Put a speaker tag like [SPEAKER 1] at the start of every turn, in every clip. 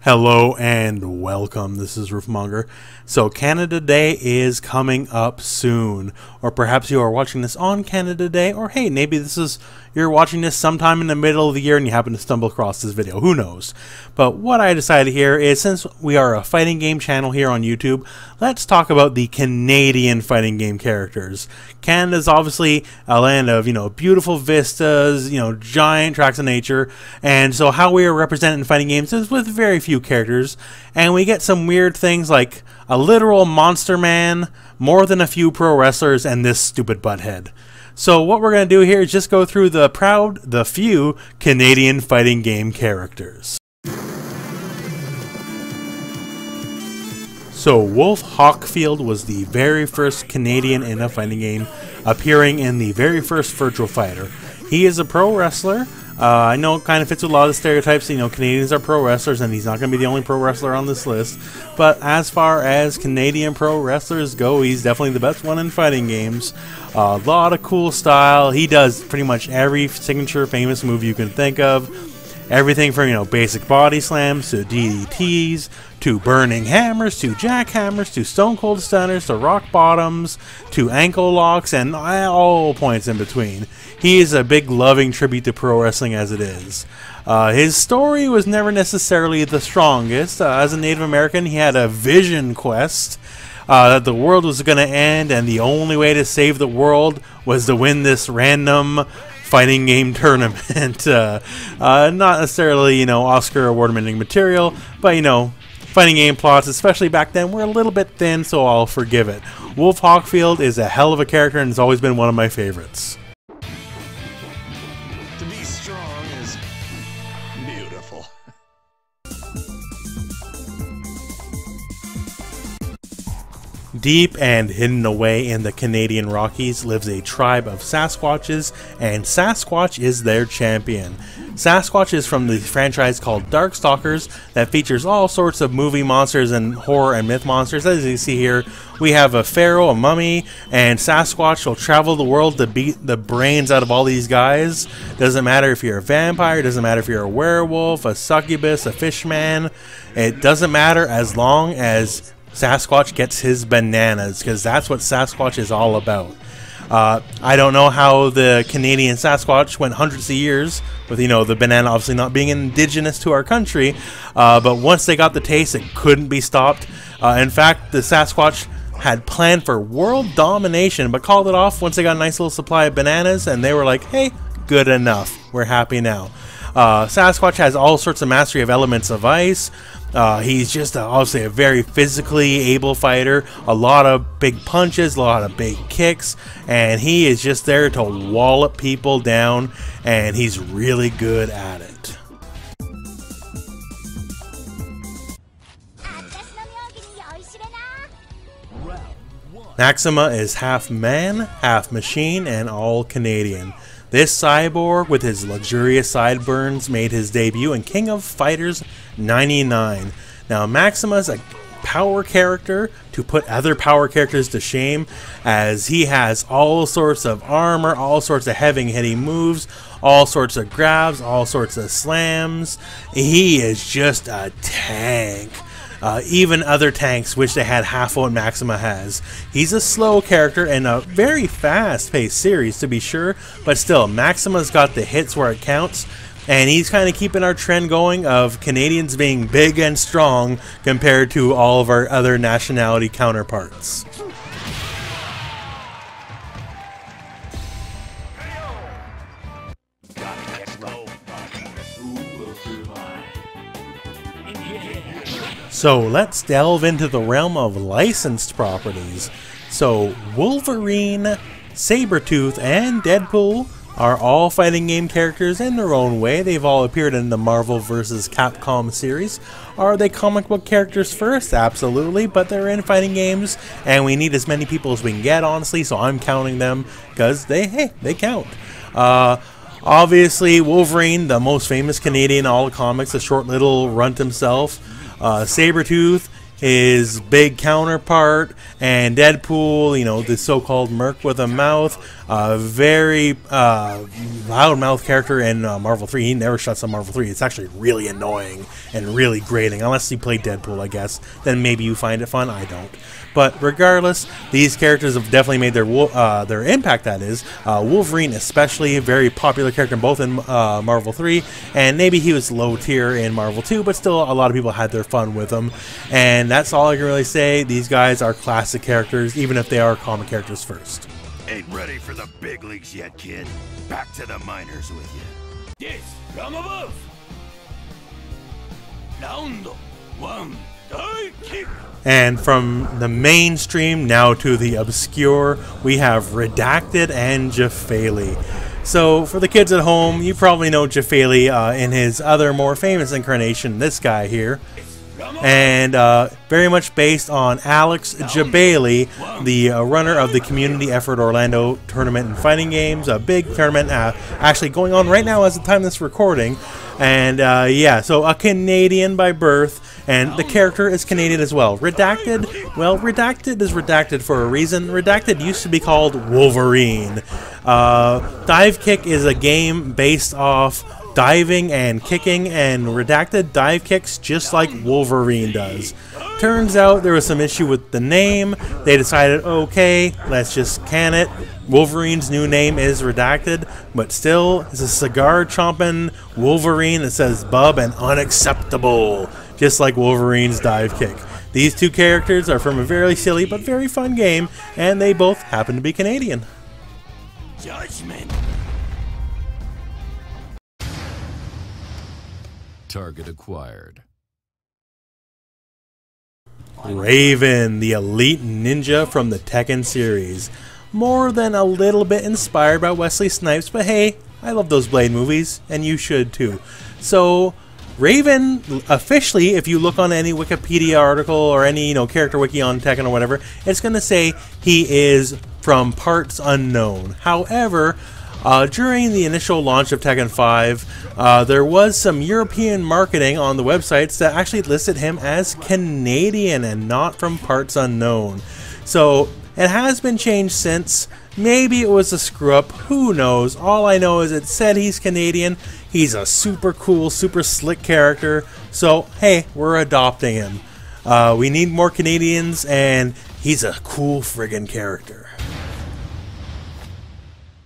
[SPEAKER 1] Hello and welcome. This is Rooflemonger. So Canada Day is coming up soon, or perhaps you are watching this on Canada Day, or hey, maybe you're watching this sometime in the middle of the year and you happen to stumble across this video. Who knows? But what I decided here is, since we are a fighting game channel here on YouTube, let's talk about the Canadian fighting game characters. Canada's obviously a land of, beautiful vistas, giant tracts of nature, and so how we are represented in fighting games is with very few characters, and we get some weird things like a literal monster man, more than a few pro wrestlers, and this stupid butthead. So what we're going to do here is just go through the few Canadian fighting game characters. So Wolf Hawkfield was the very first Canadian in a fighting game, appearing in the very first Virtua Fighter. He is a pro wrestler. I know it kind of fits with a lot of the stereotypes. Canadians are pro wrestlers, and he's not going to be the only pro wrestler on this list. But as far as Canadian pro wrestlers go, he's definitely the best one in fighting games. A lot of cool style. He does pretty much every signature famous move you can think of. Everything from, basic body slams to DDTs, to burning hammers, to jackhammers, to stone cold stunners, to rock bottoms, to ankle locks, and all points in between. He is a big loving tribute to pro wrestling as it is. His story was never necessarily the strongest. As a Native American, he had a vision quest that the world was going to end, and the only way to save the world was to win this random fighting game tournament. Not necessarily, Oscar award-winning material, but, fighting game plots, especially back then, were a little bit thin, so I'll forgive it. Wolf Hawkfield is a hell of a character and has always been one of my favorites.
[SPEAKER 2] To be strong is beautiful.
[SPEAKER 1] Deep and hidden away in the Canadian Rockies lives a tribe of Sasquatches, and Sasquatch is their champion. Sasquatch is from the franchise called Darkstalkers that features all sorts of movie monsters and horror and myth monsters. As you see here, we have a pharaoh, a mummy, and Sasquatch will travel the world to beat the brains out of all these guys. Doesn't matter if you're a vampire, doesn't matter if you're a werewolf, a succubus, a fishman. It doesn't matter as long as Sasquatch gets his bananas, because that's what Sasquatch is all about. I don't know how the Canadian Sasquatch went hundreds of years with, the banana obviously not being indigenous to our country, but once they got the taste, it couldn't be stopped. In fact, the Sasquatch had planned for world domination, but called it off once they got a nice little supply of bananas, and they were like, hey, good enough. We're happy now. Sasquatch has all sorts of mastery of elements of ice. He's just obviously a very physically able fighter, a lot of big punches, a lot of big kicks, and he is just there to wallop people down, and he's really good at it. Maxima is half man, half machine, and all Canadian. This cyborg with his luxurious sideburns made his debut in King of Fighters 99. Now Maxima's a power character to put other power characters to shame, as he has all sorts of armor, all sorts of heavy hitting moves, all sorts of grabs, all sorts of slams. He is just a tank. Even other tanks wish they had half what Maxima has. He's a slow character in a very fast-paced series, to be sure, but still, Maxima's got the hits where it counts, and he's kind of keeping our trend going of Canadians being big and strong compared to all of our other nationality counterparts. So let's delve into the realm of licensed properties. So Wolverine, Sabretooth, and Deadpool are all fighting game characters in their own way. They've all appeared in the Marvel vs. Capcom series. Are they comic book characters first? Absolutely, but they're in fighting games, and we need as many people as we can get, honestly, so I'm counting them, because they count. Obviously, Wolverine, the most famous Canadian in all the comics, a short little runt himself. Sabretooth, his big counterpart, and Deadpool, the so-called merc with a mouth. Very loudmouth character in Marvel 3. He never shuts on Marvel 3. It's actually really annoying and really grating. Unless you play Deadpool, I guess. Then maybe you find it fun. I don't. But regardless, these characters have definitely made their impact, that is. Wolverine especially, a very popular character both in Marvel 3, and maybe he was low tier in Marvel 2, but still a lot of people had their fun with him. And that's all I can really say. These guys are classic characters, even if they are comic characters first.
[SPEAKER 2] Ain't ready for the big leagues yet, kid. Back to the minors with you. Yes, from above. Round 1, Divekick.
[SPEAKER 1] And from the mainstream now to the obscure, we have Redacted and Jafali. So for the kids at home, you probably know Jafali in his other more famous incarnation, this guy here. And very much based on Alex Jabali, the runner of the Community Effort Orlando Tournament and Fighting Games, a big tournament actually going on right now as the time of this recording. And yeah, so a Canadian by birth, and the character is Canadian as well. Redacted, well, Redacted is Redacted for a reason. Redacted used to be called Wolverine. Divekick is a game based off diving and kicking, and Redacted dive kicks just like Wolverine does. Turns out there was some issue with the name. They decided, okay, let's just can it. Wolverine's new name is Redacted, but still, it's a cigar-chomping Wolverine that says bub and unacceptable, just like Wolverine's dive kick. These two characters are from a very silly but very fun game, and they both happen to be Canadian.
[SPEAKER 2] Judgment.
[SPEAKER 3] Target acquired.
[SPEAKER 1] Raven, the elite ninja from the Tekken series. More than a little bit inspired by Wesley Snipes, but hey, I love those Blade movies, and you should too. So, Raven, officially, if you look on any Wikipedia article or any, character wiki on Tekken or whatever, it's going to say he is from parts unknown. However, during the initial launch of Tekken 5, there was some European marketing on the websites that actually listed him as Canadian and not from parts unknown. So it has been changed since. Maybe it was a screw up, who knows. All I know is it said he's Canadian. He's a super cool, super slick character. So hey, we're adopting him. We need more Canadians, and he's a cool friggin' character.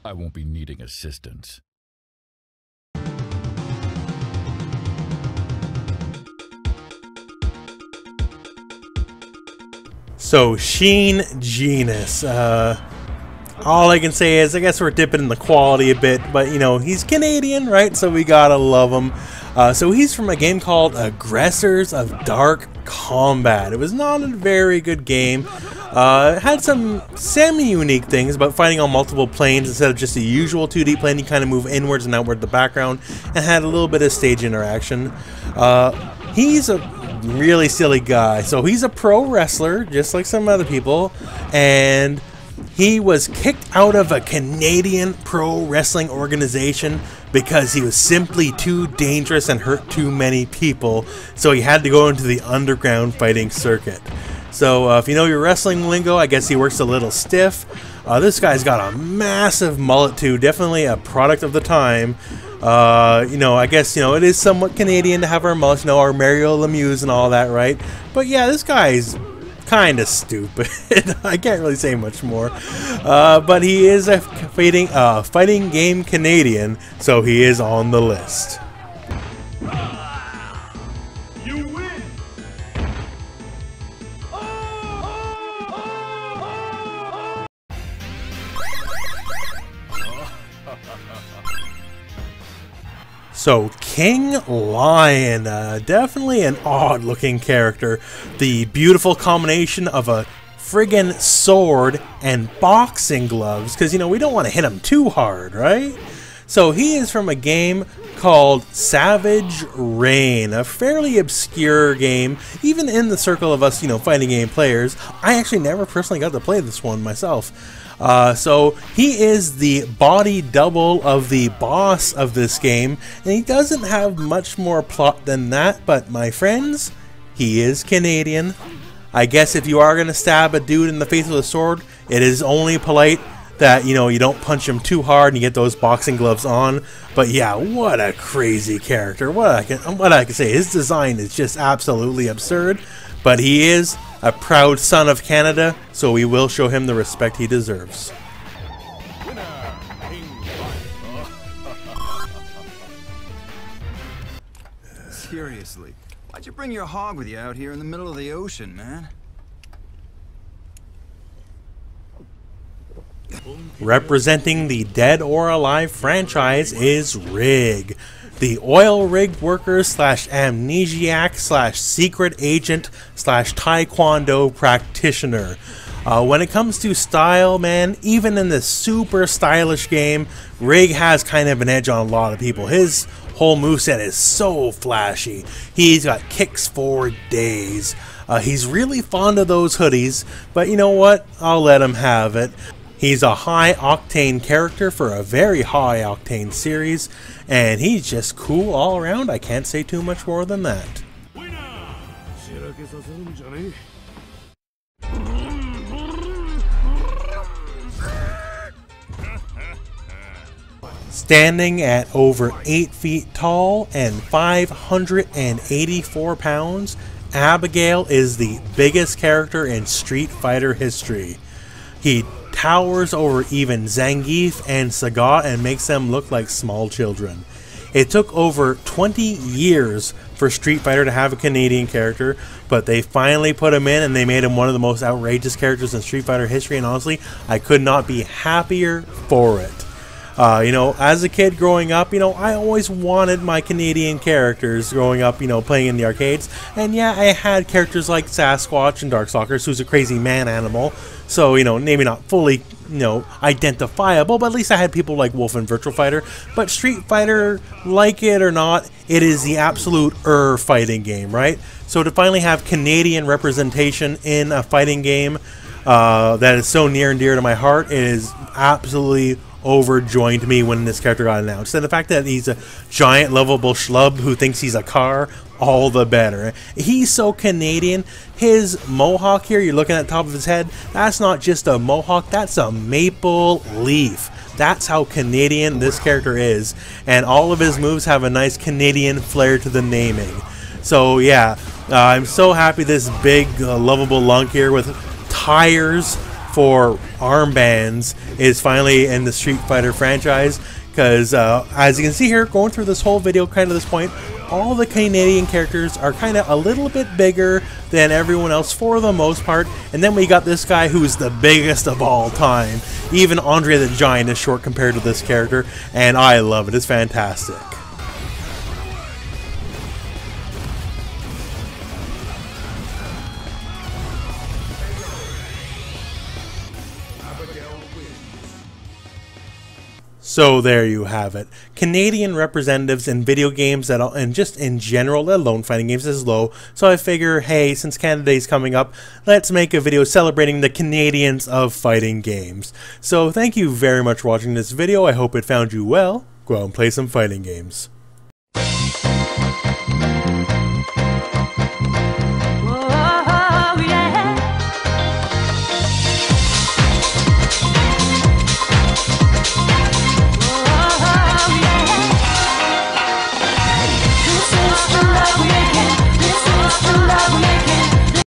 [SPEAKER 3] I won't be needing assistance.
[SPEAKER 1] So, Sheen Genus. All I can say is, I guess we're dipping in the quality a bit, but, he's Canadian, right? So we gotta love him. So he's from a game called Aggressors of Dark Combat. It was not a very good game. It had some semi-unique things about fighting on multiple planes instead of just the usual 2D plane. You kind of move inwards and outward the background, and had a little bit of stage interaction. He's a really silly guy. So he's a pro wrestler, just like some other people, and he was kicked out of a Canadian pro wrestling organization because he was simply too dangerous and hurt too many people, so he had to go into the underground fighting circuit. So if you know your wrestling lingo, I guess he works a little stiff. This guy's got a massive mullet too, definitely a product of the time. I guess, it is somewhat Canadian to have our mullets, our Mario Lemieux and all that, right? But yeah, this guy's kind of stupid. I can't really say much more. But he is a fighting game Canadian, so he is on the list.
[SPEAKER 2] You win.
[SPEAKER 1] So, King Lion, definitely an odd-looking character. The beautiful combination of a friggin' sword and boxing gloves, because, we don't want to hit him too hard, right? So, he is from a game called Savage Reign, a fairly obscure game, even in the circle of us, fighting game players. I actually never personally got to play this one myself. So he is the body double of the boss of this game, and he doesn't have much more plot than that, but my friends, he is Canadian. I guess if you are going to stab a dude in the face with a sword, it is only polite that, you know, you don't punch him too hard and you get those boxing gloves on. But yeah, what a crazy character. What I can say, his design is just absolutely absurd. But he is a proud son of Canada, so we will show him the respect he deserves.
[SPEAKER 4] Seriously, why'd you bring your hog with you out here in the middle of the ocean, man?
[SPEAKER 1] Representing the Dead or Alive franchise is Rig, the oil rig worker slash amnesiac slash secret agent slash taekwondo practitioner. When it comes to style, man, even in this super stylish game, Rig has kind of an edge on a lot of people. His whole moveset is so flashy. He's got kicks for days. He's really fond of those hoodies, but you know what? I'll let him have it. He's a high-octane character for a very high-octane series, and he's just cool all around. I can't say too much more than that. Standing at over 8 feet tall and 584 pounds, Abigail is the biggest character in Street Fighter history. He towers over even Zangief and Sagat and makes them look like small children. It took over 20 years for Street Fighter to have a Canadian character, but they finally put him in and they made him one of the most outrageous characters in Street Fighter history, and honestly, I could not be happier for it. You know, as a kid growing up, you know, I always wanted my Canadian characters growing up, you know, playing in the arcades. And yeah, I had characters like Sasquatch and Darkstalkers, who's a crazy man animal. So, you know, maybe not fully, you know, identifiable, but at least I had people like Wolf and Virtua Fighter. But Street Fighter, like it or not, it is the absolute fighting game, right? So to finally have Canadian representation in a fighting game that is so near and dear to my heart, it is absolutely overjoyed me when this character got announced. And the fact that he's a giant lovable schlub who thinks he's a car, all the better. He's so Canadian. His mohawk here, you're looking at the top of his head, that's not just a mohawk, that's a maple leaf. That's how Canadian this character is. And all of his moves have a nice Canadian flair to the naming. So yeah, I'm so happy this big lovable lunk here with tires for armbands is finally in the Street Fighter franchise, because as you can see here, going through this whole video kind of this point, all the Canadian characters are kind of a little bit bigger than everyone else for the most part, and then we got this guy who's the biggest of all time. Even Andre the Giant is short compared to this character, and I love it. It's fantastic. So there you have it. Canadian representatives in video games and just in general, let alone fighting games, is low. So I figure, hey, since Canada Day is coming up, let's make a video celebrating the Canadians of fighting games. So thank you very much for watching this video. I hope it found you well. Go out and play some fighting games.